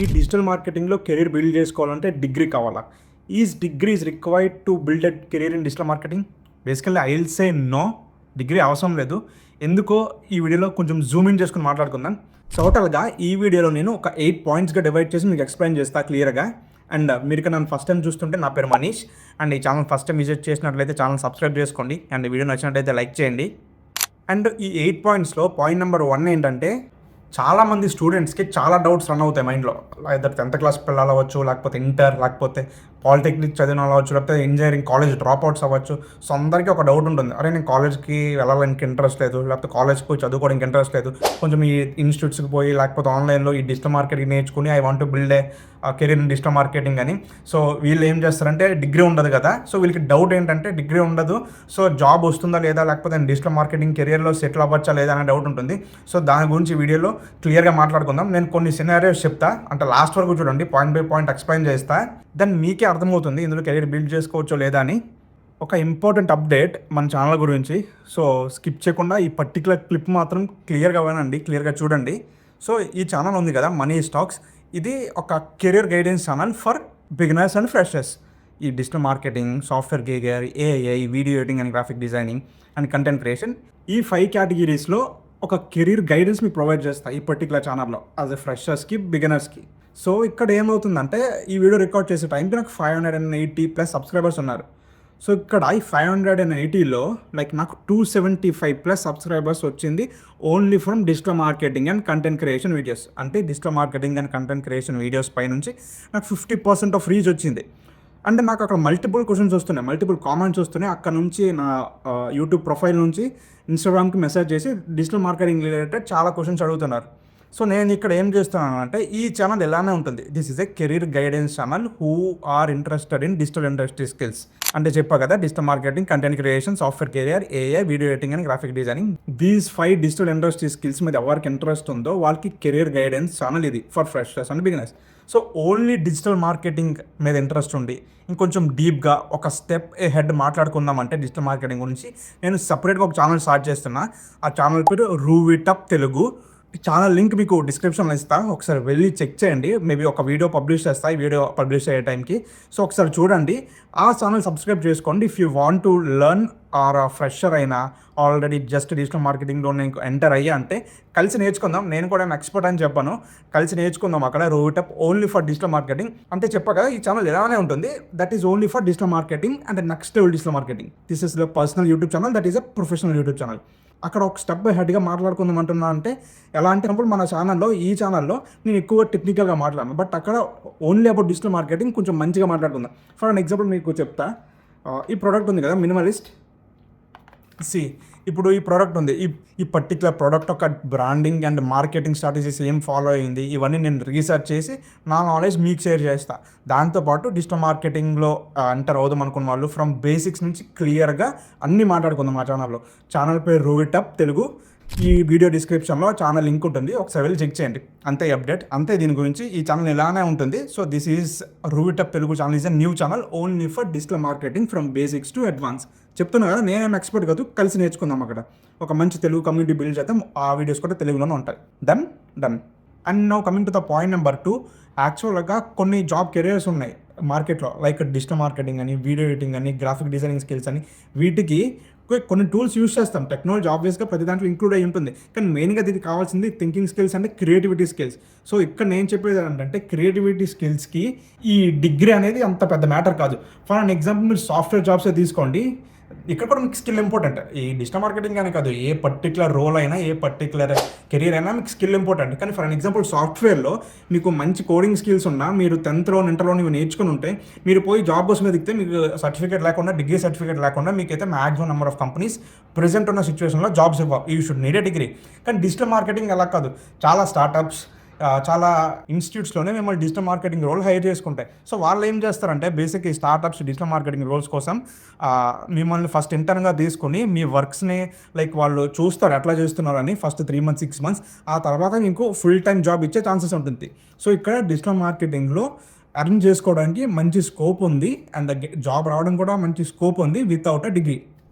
ఈ డిజిటల్ మార్కెటింగ్లో career build చేసుకోవాలంటే డిగ్రీ కావాలా? Is degree is required to build a career in digital marketing? Basically I will say no, degree అవసరం లేదు. ఎందుకో ఈ వీడియోలో కొంచెం జూమ్ ఇన్ చేసుకుని మాట్లాడుకుందాం. టోటల్గా ఈ వీడియోలో నేను ఒక 8 పాయింట్స్గా డివైడ్ చేసి మీకు ఎక్స్ప్లెయిన్ చేస్తా క్లియర్గా. అండ్ మీరు నన్ను ఫస్ట్ టైం చూస్తుంటే నా పేరు మనీష్. అండ్ ఈ ఛానల్ ఫస్ట్ టైం విజిట్ చేసినట్లయితే ఛానల్ సబ్స్క్రైబ్ చేసుకోండి. అండ్ వీడియో నచ్చినట్లయితే లైక్ చేయండి. అండ్ ఈ 8 పాయింట్స్లో పాయింట్ నెంబర్ 1 ఏంటంటే, చాలామంది స్టూడెంట్స్కి చాలా డౌట్స్ రన్ అవుతాయి మైండ్లో. ఇద్దరు 10th క్లాస్ పిల్లలు అవ్వచ్చు, లేకపోతే ఇంటర్, లేకపోతే పాలిటెక్నిక్ చదివిన వాళ్ళు అవ్వచ్చు, లేకపోతే ఇంజనీరింగ్ కాలేజ్ డ్రాప్ అవుట్స్ అవ్వచ్చు. సో అందరికీ ఒక డౌట్ ఉంటుంది, అరే నేను కాలేజ్కి వెళ్ళాలని ఇంట్రెస్ట్ లేదు, లేకపోతే కాలేజ్కి పోయి చదువుకోవడానికి ఇంట్రెస్ట్ లేదు, కొంచెం ఈ ఇన్స్టిట్యూట్స్కి పోయి లేకపోతే ఆన్లైన్లో ఈ డిజిటల్ మార్కెటింగ్ నేర్చుకుని I want to build a career in digital marketing అని. సో వీళ్ళు ఏం చేస్తారంటే, డిగ్రీ ఉండదు కదా, సో వీళ్ళకి డౌట్ ఏంటంటే డిగ్రీ ఉండదు, సో జాబ్ వస్తుందా లేదా, లేకపోతే డిజిటల్ మార్కెటింగ్ కెరియర్లో సెటిల్ అవ్వచ్చా లేదా అనే డౌట్ ఉంటుంది. సో దాని గురించి వీడియోలో క్లియర్గా మాట్లాడుకుందాం. నేను కొన్ని సినారియోస్ చెప్తా, అంటే లాస్ట్ వరకు చూడండి, పాయింట్ బై పాయింట్ ఎక్స్ప్లెయిన్ చేస్తా. దెన్ మీకే అర్థమవుతుంది ఇందులో కెరీర్ బిల్డ్ చేసుకోవచ్చో లేదా అని. ఒక ఇంపార్టెంట్ అప్డేట్ మన ఛానల్ గురించి, సో స్కిప్ చేయకుండా ఈ పర్టికులర్ క్లిప్ మాత్రం క్లియర్గా వినండి, క్లియర్గా చూడండి. సో ఈ ఛానల్ ఉంది కదా, మనీ స్టాక్స్, ఇది ఒక career guidance channel for beginners and freshers. ఈ digital marketing, software career, AI, video editing and graphic designing and content creation, ఈ 5 కేటగిరీస్లో ఒక కెరీర్ గైడెన్స్ మీకు ప్రొవైడ్ చేస్తాయి ఈ పర్టికులర్ ఛానల్లో, యాజ్ ఎ ఫ్రెషర్స్కి, బిగినర్స్కి. సో ఇక్కడ ఏమవుతుందంటే, ఈ వీడియో రికార్డ్ చేసే టైంకి నాకు 580+ సబ్స్క్రైబర్స్ ఉన్నారు. సో ఇక్కడ ఈ 580లో లైక్ నాకు 275+ సబ్స్క్రైబర్స్ వచ్చింది only from digital marketing and content creation videos. అంటే digital marketing and content creation videos పై నుంచి నాకు 50% ఆఫ్ రీచ్ వచ్చింది. అంటే నాకు అక్కడ మల్టిపుల్ క్వశ్చన్స్ వస్తున్నాయి, మల్టిపుల్ కామెంట్స్ వస్తున్నాయి. అక్కడ నుంచి నా యూట్యూబ్ ప్రొఫైల్ నుంచి ఇన్స్టాగ్రామ్కి మెసేజ్ చేసి డిజిటల్ మార్కెటింగ్ రిలేటెడ్ చాలా క్వశ్చన్స్ అడుగుతున్నారు. సో నేను ఇక్కడ ఏం చేస్తున్నాను అంటే, ఈ ఛానల్ ఎలానే ఉంటుంది, this is a career guidance channel who are interested in digital industry skills. అంటే చెప్పా కదా, digital marketing, content creation, software career, AI, video editing and graphic designing, these 5 digital industry skills మీద ఎవరికి ఇంట్రెస్ట్ ఉందో వాళ్ళకి career guidance channel ఇది, for freshers and beginners. So only digital marketing మీద interest ఉండి ఇంకొంచెం డీప్గా ఒక స్టెప్ హెడ్ మాట్లాడుకుందాం అంటే డిజిటల్ మార్కెటింగ్ గురించి, నేను సపరేట్గా ఒక ఛానల్ స్టార్ట్ చేస్తున్నా. ఆ ఛానల్ పేరు రూవిటప్ తెలుగు. ఛానల్ లింక్ మీకు డిస్క్రిప్షన్లో ఇస్తా, ఒకసారి వెళ్ళి చెక్ చేయండి. మేబీ ఒక వీడియో పబ్లిష్ చేస్తా ఈ వీడియో పబ్లిష్ అయ్యే టైంకి. సో ఒకసారి చూడండి, ఆ ఛానల్ సబ్స్క్రైబ్ చేసుకోండి. If you want to learn or fresher అయినా, ఆల్రెడీ జస్ట్ డిజిటల్ మార్కెటింగ్లో నేను ఎంటర్ అయ్యా అంటే కలిసి నేర్చుకుందాం. నేను కూడా ఎక్స్పర్ట్ అని చెప్పాను, కలిసి నేర్చుకుందాం అక్కడ. రూవిటప్ ఓన్లీ ఫర్ డిజిటల్ మార్కెటింగ్. అంటే చెప్పా కదా, ఈ ఛానల్ ఎలానే ఉంటుంది, that is only for digital marketing and next level digital marketing. This is the personal YouTube channel, that is a professional YouTube channel. అక్కడ ఒక స్టెప్ బై హెడ్గా మాట్లాడుకుందాం అంటున్నా. అంటే ఎలా అంటే, మన ఛానల్లో, ఈ ఛానల్లో నేను ఎక్కువ టెక్నికల్గా మాట్లాడను, బట్ అక్కడ ఓన్లీ అబౌట్ డిజిటల్ మార్కెటింగ్ కొంచెం మంచిగా మాట్లాడుకుందాం. ఫర్ అన్ ఎగ్జాంపుల్ మీకు చెప్తా, ఈ ప్రోడక్ట్ ఉంది కదా, మినిమలిస్ట్. ఇప్పుడు ఈ ప్రోడక్ట్ ఉంది, ఈ పర్టికులర్ ప్రోడక్ట్ ఒక బ్రాండింగ్ అండ్ మార్కెటింగ్ స్ట్రాటజీస్ ఏం ఫాలో అయింది, ఇవన్నీ నేను రీసెర్చ్ చేసి నా నాలెడ్జ్ మీకు షేర్ చేస్తా. దాంతోపాటు డిజిటల్ మార్కెటింగ్లో ఎంటర్ అవుదాం అనుకున్న వాళ్ళు ఫ్రమ్ బేసిక్స్ నుంచి క్లియర్గా అన్నీ మాట్లాడుకుందాం మా ఛానల్లో. ఛానల్ పేరు రూవిటప్ తెలుగు. ఈ వీడియో డిస్క్రిప్షన్లో ఛానల్ లింక్ ఉంటుంది, ఒకసారి వెళ్ళి చెక్ చేయండి. అంతే అప్డేట్, అంతే దీని గురించి. ఈ ఛానల్ ఇలానే ఉంటుంది. సో దిస్ ఈజ్ రూవిటప్ Telugu channel, is a new channel only for digital marketing from basics to advance. చెప్తున్నా కదా, నేనేం ఎక్స్పర్ట్ కాదు, కలిసి నేర్చుకుందాం. అక్కడ ఒక మంచి తెలుగు కమ్యూనిటీ బిల్డ్ చేద్దాం. ఆ వీడియోస్ కూడా తెలుగులోనే ఉంటాయి. Done. And now coming to the point number 2. యాక్చువల్గా కొన్ని జాబ్ కెరియర్స్ ఉన్నాయి మార్కెట్లో, లైక్ డిజిటల్ మార్కెటింగ్ అని, వీడియో ఎడిటింగ్ అని, గ్రాఫిక్ డిజైనింగ్ స్కిల్స్ అని. వీటికి కొన్ని టూల్స్ యూస్ చేస్తాం. టెక్నాలజీ ఆబ్వియస్గా ప్రతి దాంట్లో ఇంక్లూడ్ అయి ఉంటుంది, కానీ మెయిన్గా దీనికి కావాల్సింది thinking skills and creativity skills. So ఇక్కడ నేను చెప్పేది ఏంటంటే, క్రియేటివిటీ స్కిల్స్కి ఈ డిగ్రీ అనేది అంత పెద్ద మ్యాటర్ కాదు. ఫర్ అన్ ఎగ్జాంపుల్, మీరు సాఫ్ట్వేర్ జాబ్సే తీసుకోండి, ఇక్కడ కూడా మీకు స్కిల్ ఇంపార్టెంట్. ఈ డిజిటల్ మార్కెటింగ్ అనే కాదు, ఏ పర్టికులర్ రోల్ అయినా, ఏ పర్టికులర్ కెరీర్ అయినా మీకు స్కిల్ ఇంపార్టెంట్. కానీ ఫర్ ఎగ్జాంపుల్, సాఫ్ట్వేర్లో మీకు మంచి కోడింగ్ స్కిల్స్ ఉన్నా, మీరు 10th ఇంటర్లో ఇవి నేర్చుకుని ఉంటే, మీరు పోయి జాబ్ కోసం దిగితే మీకు సర్టిఫికేట్ లేకుండా, డిగ్రీ సర్టిఫికేట్ లేకుండా మీకైతే maximum number of companies present ఉన్న సిచ్యువేషన్లో జాబ్స్ ఇవ్వవు. You should need a degree. కానీ డిజిటల్ మార్కెటింగ్ అలా కాదు, చాలా స్టార్టప్స్, చాలా ఇన్స్టిట్యూట్స్లోనే మిమ్మల్ని డిజిటల్ మార్కెటింగ్ రోల్ హైర్ చేసుకుంటాయి. సో వాళ్ళు ఏం చేస్తారంటే, బేసిక్ ఈ స్టార్టప్స్ డిజిటల్ మార్కెటింగ్ రోల్స్ కోసం మిమ్మల్ని ఫస్ట్ ఇంటర్న్గా తీసుకుని మీ వర్క్స్ని లైక్ వాళ్ళు చూస్తారు ఎట్లా చేస్తున్నారని, ఫస్ట్ 3 months 6 months, ఆ తర్వాత మీకు ఫుల్ టైం జాబ్ ఇచ్చే ఛాన్సెస్ ఉంటుంది. సో ఇక్కడ డిజిటల్ మార్కెటింగ్లో ఎర్న్ చేసుకోవడానికి మంచి స్కోప్ ఉంది, అండ్ జాబ్ రావడం కూడా మంచి స్కోప్ ఉంది without a degree.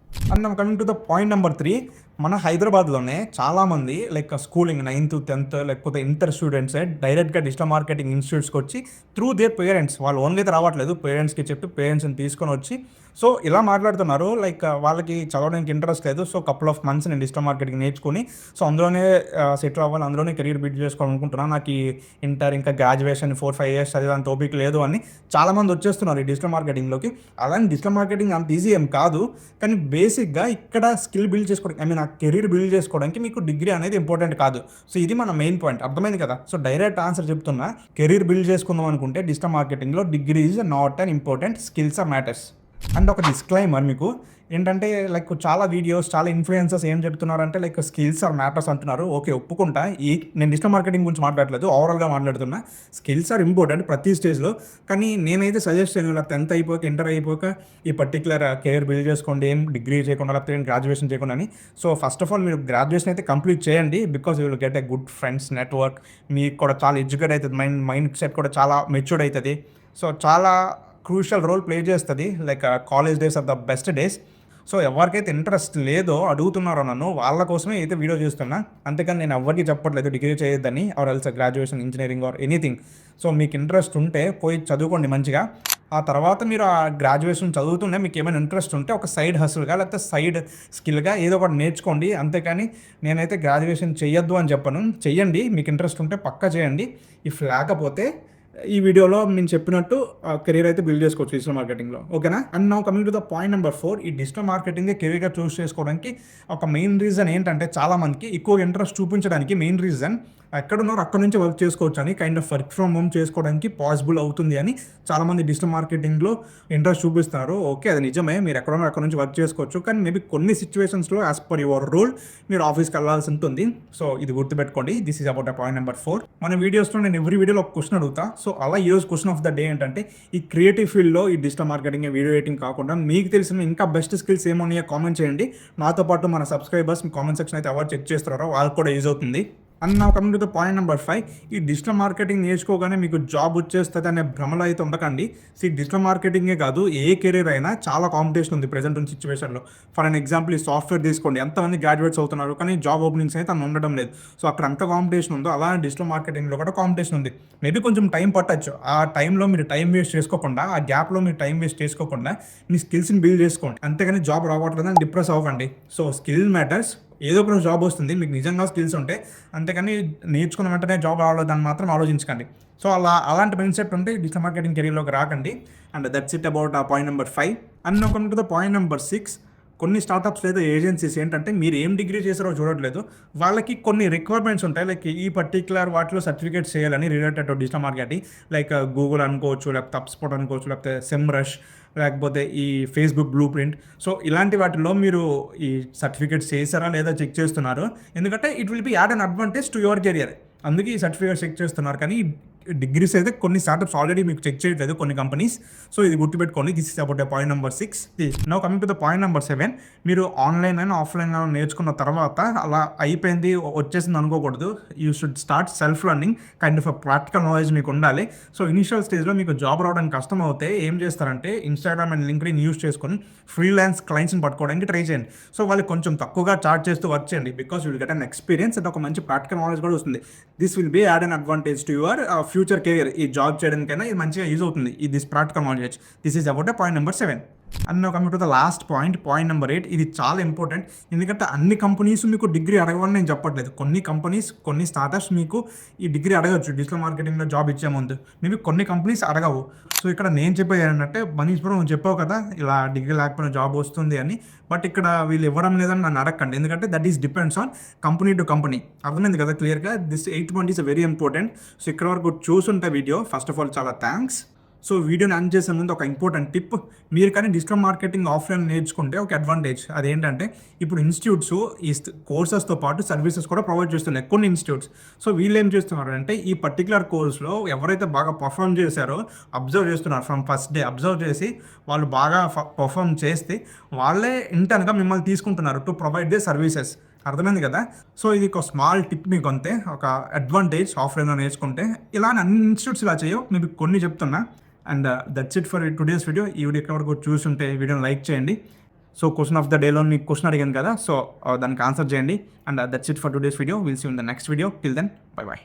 And coming to the point number 3, మన హైదరాబాద్లోనే చాలామంది లైక్ స్కూలింగ్ 9th 10th లేకపోతే ఇంటర్ స్టూడెంట్స్ డైరెక్ట్గా డిజిటల్ మార్కెటింగ్ ఇన్స్టిట్యూట్స్కి వచ్చి త్రూ దేర్ పేరెంట్స్, వాళ్ళు ఓన్లీ అయితే రావట్లేదు, పేరెంట్స్కి చెప్పి పేరెంట్స్ని తీసుకొని వచ్చి సో ఇలా మాట్లాడుతున్నారు. లైక్ వాళ్ళకి చదవడానికి ఇంట్రెస్ట్ లేదు, సో కపుల్ ఆఫ్ మంత్స్ నేను డిజిటల్ మార్కెటింగ్ నేర్చుకుని సో అందులోనే సెటిల్ అవ్వాలి, అందులోనే కెరీర్ బిల్డ్ చేసుకోవాలనుకుంటున్నాను, నాకు ఈ ఇంటర్ ఇంకా గ్రాడ్యుయేషన్ 4-5 years చదివేంత ఓపిక లేదు అని చాలామంది వచ్చేస్తున్నారు ఈ డిజిటల్ మార్కెటింగ్లోకి. అలానే డిజిటల్ మార్కెటింగ్ అంత ఈజీ ఏం కాదు, కానీ బేసిక్గా ఇక్కడ స్కిల్ బిల్డ్ చేసుకోవడానికి, ఐ మీన్ ఆ కెరీర్ బిల్డ్ చేసుకోవడానికి మీకు డిగ్రీ అనేది ఇంపార్టెంట్ కాదు. సో ఇది మన మెయిన్ పాయింట్, అర్థమైంది కదా. సో డైరెక్ట్ ఆన్సర్ చెప్తున్నా, కెరీర్ బిల్డ్ చేసుకుందాం అనుకుంటే డిజిటల్ మార్కెటింగ్లో degree is not an important, skills are matters. And ఒక డిస్క్లైమర్ మీకు ఏంటంటే, లైక్ చాలా వీడియోస్, చాలా ఇన్ఫ్లుయెన్సర్స్ ఏం చెప్తున్నారంటే లైక్ స్కిల్స్ ఆర్ మ్యాటర్స్ అంటున్నారు. ఓకే, ఒప్పుకుంటా. నేను డిజిటల్ మార్కెటింగ్ గురించి మాట్లాడలేదు, ఓవరాల్గా మాట్లాడుతున్నా. స్కిల్స్ ఆర్ ఇంపార్టెంట్ ప్రతి స్టేజ్లో, కానీ నేనైతే సజెస్ట్ చేయను 10th అయిపోక ఇంటర్ అయిపోక ఈ పర్టికులర్ కెరీర్ బిల్డ్ చేసుకోండి, ఏం డిగ్రీ చేయకుండా లేకపోతే గ్రాడ్యుయేషన్ చేయకుండా అని. సో ఫస్ట్ ఆఫ్ ఆల్ మీరు గ్రాడ్యుయేషన్ అయితే కంప్లీట్ చేయండి, because you will get a good friends network, మీకు కూడా చాలా ఎడ్యుకేట్ అవుతుంది, మైండ్ సెట్ కూడా చాలా మెచ్యూర్డ్ అవుతుంది. సో చాలా క్రూషియల్ రోల్ ప్లే చేస్తుంది. Like college days are the best days. So ఎవరికైతే ఇంట్రెస్ట్ లేదో, అడుగుతున్నారో నన్ను, వాళ్ళ కోసమే అయితే వీడియో చేస్తున్నా, అంతేకాని నేను ఎవరికి చెప్పట్లేదు డిగ్రీ చేయొద్దని, or else graduation, engineering or anything. So మీకు ఇంట్రెస్ట్ ఉంటే పోయి చదువుకోండి మంచిగా. ఆ తర్వాత మీరు ఆ గ్రాడ్యుయేషన్ చదువుతూనే మీకు ఏమైనా ఇంట్రెస్ట్ ఉంటే ఒక సైడ్ హస్ల్గా లేకపోతే సైడ్ స్కిల్గా ఏదో ఒకటి నేర్చుకోండి. అంతేకాని నేనైతే గ్రాడ్యుయేషన్ చెయ్యొద్దు అని చెప్పను, చెయ్యండి, మీకు ఇంట్రెస్ట్ ఉంటే పక్కా చేయండి. ఇఫ్ లేకపోతే ఈ వీడియోలో నేను చెప్పినట్టు కెరీర్ అయితే బిల్డ్ చేసుకోవచ్చు డిజిటల్ మార్కెటింగ్లో, ఓకేనా. And now coming to the point number 4, ఈ డిజిటల్ మార్కెటింగ్ కెరీర్గా చూస్ చేసుకోవడానికి ఒక మెయిన్ రీజన్ ఏంటంటే, చాలామందికి ఎక్కువ ఇంట్రెస్ట్ చూపించడానికి మెయిన్ రీజన్ ఎక్కడున్నారో అక్కడ నుంచి వర్క్ చేసుకోవచ్చు అని, kind of work from home చేసుకోవడానికి పాసిబుల్ అవుతుంది అని చాలామంది డిజిటల్ మార్కెటింగ్లో ఇంట్రెస్ట్ చూపిస్తారు. ఓకే, అది నిజమే, మీరు ఎక్కడున్నారో అక్కడ నుంచి వర్క్ చేసుకోవచ్చు, కానీ మేబీ కొన్ని సిచ్యువేషన్స్లో యాజ్ పర్ యువర్ రోల్ మీరు ఆఫీస్కి వెళ్ళాల్సి ఉంటుంది. సో ఇది గుర్తుపెట్టుకోండి. This is about point number 4. మన వీడియోస్లో నేను ఎవ్రీ వీడియోలో ఒక క్వశ్చన్ అడుగుతా. సో అలా ఈరోజు క్వశ్చన్ ఆఫ్ ద డే ఏంటంటే, ఈ క్రియేటివ్ ఫీల్డ్లో ఈ డిజిటల్ మార్కెటింగ్, వీడియో ఎడిటింగ్ కాకుండా మీకు తెలిసిన ఇంకా బెస్ట్ స్కిల్స్ ఏమున్నాయో కామెంట్ చేయండి. నాతో పాటు మన సబ్స్క్రైబర్స్ మీ కామెంట్ సెక్షన్ అయితే ఎవరు చెక్ చేస్తారో వాళ్ళకి కూడా యూజ్ అవుతుంది. అండ్ నా coming to the point number 5, ఈ డిజిటల్ మార్కెటింగ్ నేర్చుకోగానే మీకు జాబ్ వచ్చేస్తుంది అనే భ్రమలో అయితే ఉండకండి. డిజిటల్ మార్కెటింగే కాదు, ఏ కెరీర్ అయినా చాలా కాంపిటీషన్ ఉంది ప్రెజెంట్ ఉన్న సిచ్యువేషన్లో. ఫర్ అన్ ఎగ్జాంపుల్, ఈ సాఫ్ట్వేర్ తీసుకోండి, ఎంతమంది గ్రాడ్యుయేట్స్ అవుతున్నారు, కానీ జాబ్ ఓపెనింగ్స్ అయితే అన్న ఉండడం లేదు. సో అక్కడ అంత కాంపిటీషన్ ఉందో, అలానే డిజిటల్ మార్కెటింగ్లో కూడా కాంపిటీషన్ ఉంది. మేబీ కొంచెం టైం పట్టచ్చు, ఆ టైంలో మీరు టైం వేస్ట్ చేసుకోకుండా, ఆ గ్యాప్లో మీరు టైం వేస్ట్ చేసుకోకుండా మీ స్కిల్స్ని బిల్డ్ చేసుకోండి. అంతేగాని జాబ్ రావట్లేదని డిప్రెస్ అవ్వకండి. So skill matters. ఏదో ఒక జాబ్ వస్తుంది మీకు నిజంగా స్కిల్స్ ఉంటే, అంతేకాని నేర్చుకున్న వెంటనే జాబ్ రావలేదని మాత్రం ఆలోచించకండి. సో అలాంటి మైండ్ సెట్ ఉంటే డిజిటల్ మార్కెటింగ్ కెరీర్లోకి రాకండి. అండ్ దట్స్ ఇట్ అబౌట్ ఆ point number 5. And come to the point number 6. కొన్ని స్టార్టప్స్ లేదా ఏజెన్సీస్ ఏంటంటే, మీరు ఏం డిగ్రీ చేసారో చూడట్లేదు, వాళ్ళకి కొన్ని రిక్వైర్మెంట్స్ ఉంటాయి. లైక్ ఈ పర్టికులర్ వాటిలో సర్టిఫికేట్స్ చేయాలని related to digital marketing, like Google అనుకోవచ్చు, లేకపోతే HubSpot అనుకోవచ్చు, లేకపోతే సెమ్రష్, లేకపోతే ఈ ఫేస్బుక్ బ్లూ ప్రింట్. సో ఇలాంటి వాటిలో మీరు ఈ సర్టిఫికేట్స్ చేశారా లేదా చెక్ చేస్తున్నారు, ఎందుకంటే it will be add an advantage to your career. అందుకే ఈ సర్టిఫికేట్ చెక్ చేస్తున్నారు. కానీ డిగ్రీస్ అయితే కొన్ని స్టార్టప్స్ ఆల్రెడీ మీకు చెక్ చేయట్లేదు, కొన్ని కంపెనీస్. సో ఇది గుర్తుపెట్టుకోండి. This is about point number 6. Now coming to the point number 7. మీరు ఆన్లైన్ అయినా ఆఫ్లైన్ అయినా నేర్చుకున్న తర్వాత అలా అయిపోయింది వచ్చేసింది అనుకోకూడదు. You should start self learning, kind of practical knowledge మీకు ఉండాలి. సో ఇనిషియల్ స్టేజ్లో మీకు జాబ్ రావడానికి కష్టం అవుతే ఏం చేస్తారంటే, ఇన్స్టాగ్రామ్ అండ్ లింక్డ్ఇన్ యూస్ చేసుకొని ఫ్రీలాన్స్ క్లయింట్స్ని పట్టుకోవడానికి ట్రై చేయండి. సో వాళ్ళకి కొంచెం తక్కువగా చార్జ్ చేస్తూ వర్క్ చేయండి, because you will get an experience and ఒక మంచి ప్రాక్టికల్ నాలెడ్జ్ కూడా వస్తుంది. This will be add an advantage to your future career. ఈ జాబ్ చేయడానికైనా ఇది మంచిగా యూజ్ అవుతుంది, ఈ this practical knowledge. This is about point number 7. And coming to the last point, point number 8. ఇది చాలా ఇంపార్టెంట్, ఎందుకంటే అన్ని కంపెనీస్ మీకు డిగ్రీ అడగవని నేను చెప్పట్లేదు. కొన్ని కంపెనీస్, కొన్ని స్టార్టప్స్ మీకు ఈ డిగ్రీ అడగచ్చు డిజిటల్ మార్కెటింగ్లో జాబ్ ఇచ్చే ముందు, మేబీ కొన్ని కంపెనీస్ అడగవు. సో ఇక్కడ నేను చెప్పేది ఏంటంటే, మనీష్పురం నువ్వు చెప్పావు కదా ఇలా డిగ్రీ లేకపోయినా జాబ్ వస్తుంది అని, బట్ ఇక్కడ వీళ్ళు ఇవ్వడం లేదని నన్ను అడగండి, ఎందుకంటే that is depends on company to company. అర్థమైంది కదా క్లియర్గా. This 8 point is very important. So ఇక్కడ వరకు చూసుంటే వీడియో, ఫస్ట్ ఆఫ్ ఆల్ చాలా థ్యాంక్స్. సో వీడియోని ఎండ్ చేసే ముందు ఒక ఇంపార్టెంట్ టిప్, మీరు కానీ డిజిటల్ మార్కెటింగ్ ఆఫ్లైన్ నేర్చుకుంటే ఒక అడ్వాంటేజ్. అదేంటంటే, ఇప్పుడు ఇన్స్టిట్యూట్స్ ఈ కోర్సెస్తో పాటు సర్వీసెస్ కూడా ప్రొవైడ్ చేస్తున్నాయి కొన్ని ఇన్స్టిట్యూట్స్. సో వీళ్ళు ఏం చేస్తున్నారు అంటే, ఈ పర్టికులర్ కోర్స్లో ఎవరైతే బాగా పర్ఫామ్ చేశారో అబ్జర్వ్ చేస్తున్నారు, ఫ్రమ్ ఫస్ట్ డే అబ్జర్వ్ చేసి వాళ్ళు బాగా పర్ఫామ్ చేస్తే వాళ్ళే ఇంటర్న్గా మిమ్మల్ని తీసుకుంటున్నారు టు ప్రొవైడ్ దే సర్వీసెస్. అర్థమైంది కదా. సో ఇది ఒక స్మాల్ టిప్ మీకు అంతే, ఒక అడ్వాంటేజ్ ఆఫ్లైన్లో నేర్చుకుంటే. ఇలా అన్ని ఇన్స్టిట్యూట్స్ ఇలా చేయవు, మీకు కొన్ని చెప్తున్నా. And that's it for today's video. ఈ వీడియో ఎక్కడ వరకు చూస్తుంటే వీడియోని లైక్ చేయండి. సో క్వశ్చన్ ఆఫ్ ద డేలో మీకు క్వశ్చన్ అడిగాను కదా, సో దానికి ఆన్సర్ చేయండి. And that's it for today's video. Will see in the next video. Till then bye by.